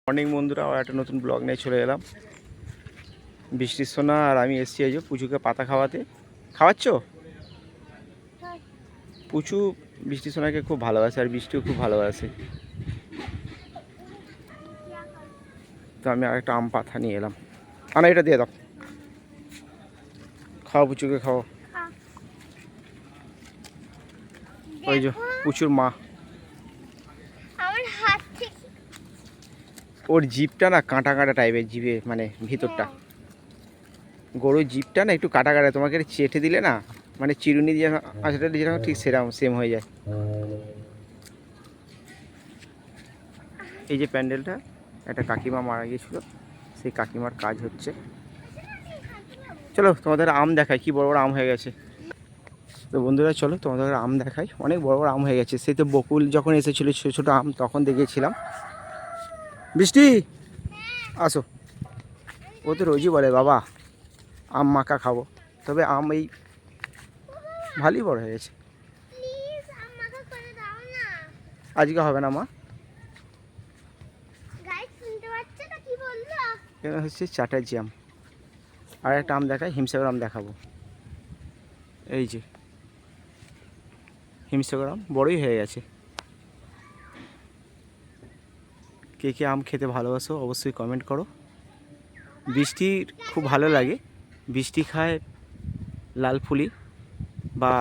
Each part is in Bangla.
মর্নিং বন্ধুরা, আর একটা নতুন ব্লগ নিয়ে চলে এলাম। বৃষ্টির সোনা আর আমি এসছি এই যে পুচুকে পাতা খাওয়াতে। খাওয়াচ্ছ? পুচু বৃষ্টির সোনাকে খুব ভালোবাসে আর বৃষ্টিও খুব ভালোবাসে। তো আমি আর একটা আম পাতা নিয়ে এলাম। আনা, এটা দিয়ে দাও। খাও পুচুকে, খাও। ওই যে পুচুর মা। ওর জিভটা না কাঁটা কাঁটা টাইপের, জিভে মানে ভিতরটা। গরুর জিভটা না একটু কাটা কাটা, তোমাকে চেটে দিলে না মানে চিরুনি দিয়ে আঁচড়া দিয়ে যেরকম ঠিক সেরকম সেম হয়ে যায়। এই যে প্যান্ডেলটা, একটা কাকিমা মারা গিয়েছিল, সেই কাকিমার কাজ হচ্ছে। চলো তোমাদের আম দেখাই, কি বড় বড় আম হয়ে গেছে। তো বন্ধুরা চলো তোমাদের আম দেখাই, অনেক বড় বড় আম হয়ে গেছে। সেই তো বকুল যখন এসেছিলো ছোটো ছোটো আম তখন দেখেছিলাম। বৃষ্টি আসো, ও তো রোজই বলে বাবা আম মাখা খাবো, তবে আম এই ভালোই বড় হয়ে গেছে। আজকে হবে না মা, এখানে হচ্ছে চাটার্জি আম। আর একটা আম দেখাই, হিমসাগর আম দেখাবো। এই যে হিমসাগর আম বড়ই হয়ে গেছে। কে কে আম খেতে ভালোবাসো অবশ্যই কমেন্ট করো। বৃষ্টির খুব ভালো লাগে, বৃষ্টি খায় লাল ফুলি বা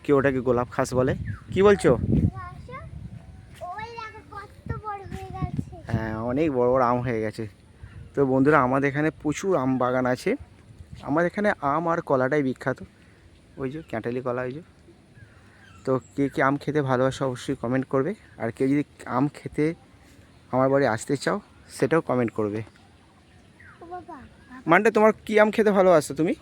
কেউ ওটাকে গোলাপ খাস বলে। কি বলছো? হ্যাঁ, অনেক বড় বড় আম হয়ে গেছে। তো বন্ধুরা আমাদের এখানে প্রচুর আম বাগান আছে। আমাদের এখানে আম আর কলাটাই বিখ্যাত। ওই যে ক্যাঁটালি কলা, ওই যে। তো কে কে আম খেতে ভালোবাসো অবশ্যই কমেন্ট করবে। আর কেউ যদি আম খেতে আমার বাড়ি আসতে চাও সেটাও কমেন্ট করবে। মানটা তোমার কি আম খেতে ভালোবাসো তুমি?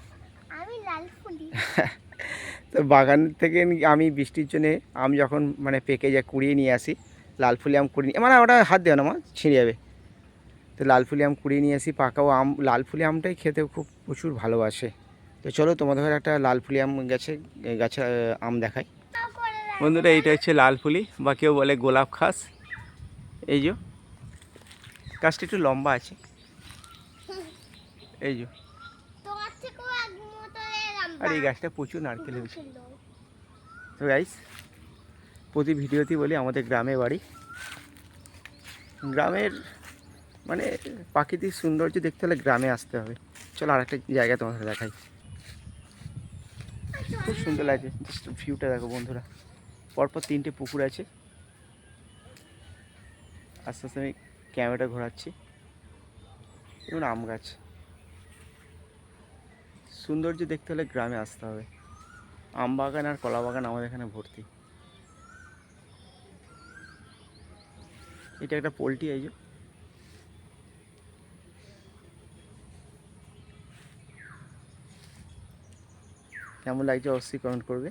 তো বাগান থেকে আমি বৃষ্টির জন্যে আম যখন মানে পেকে যায় কুড়িয়ে নিয়ে আসি। লালফুলি আম কুড়িয়ে, মানে ওটা হাত দেও না মা, ছিঁড়ে যাবে। তো লালফুলি আম কুড়িয়ে নিয়ে আসি, পাকাও আম লালফুলি আমটাই খেতে খুব প্রচুর ভালোবাসে। তো চলো তোমাদের ঘরে একটা লালফুলি আম গাছে আম দেখাই। বন্ধুরা এইটা হচ্ছে লালফুলি বা কেউ বলে গোলাপ খাস। এই যে গাছটা একটু লম্বা আছে, এই যে। আর এই গাছটা প্রচুর নারকেল হয়েছে। তো গাইস, প্রতি ভিডিওতেই বলি আমাদের গ্রামে বাড়ি। গ্রামের মানে প্রাকৃতিক সৌন্দর্য দেখতে হলে গ্রামে আসতে হবে। চলো আর একটা জায়গা তোমাদের দেখাই, খুব সুন্দর লাগছে। জাস্ট ভিউটা দেখো বন্ধুরা, পরপর তিনটে পুকুর আছে। আস্তে আস্তে আমি ক্যামেরাটা ঘোরাচ্ছি। এবং আম গাছ, সৌন্দর্য দেখতে হলে গ্রামে আসতে হবে। আম বাগান আর কলা বাগান আমাদের এখানে ভর্তি। এটা একটা পোলট্রি, এই যে। কেমন লাগছে অবশ্যই কমেন্ট করবে।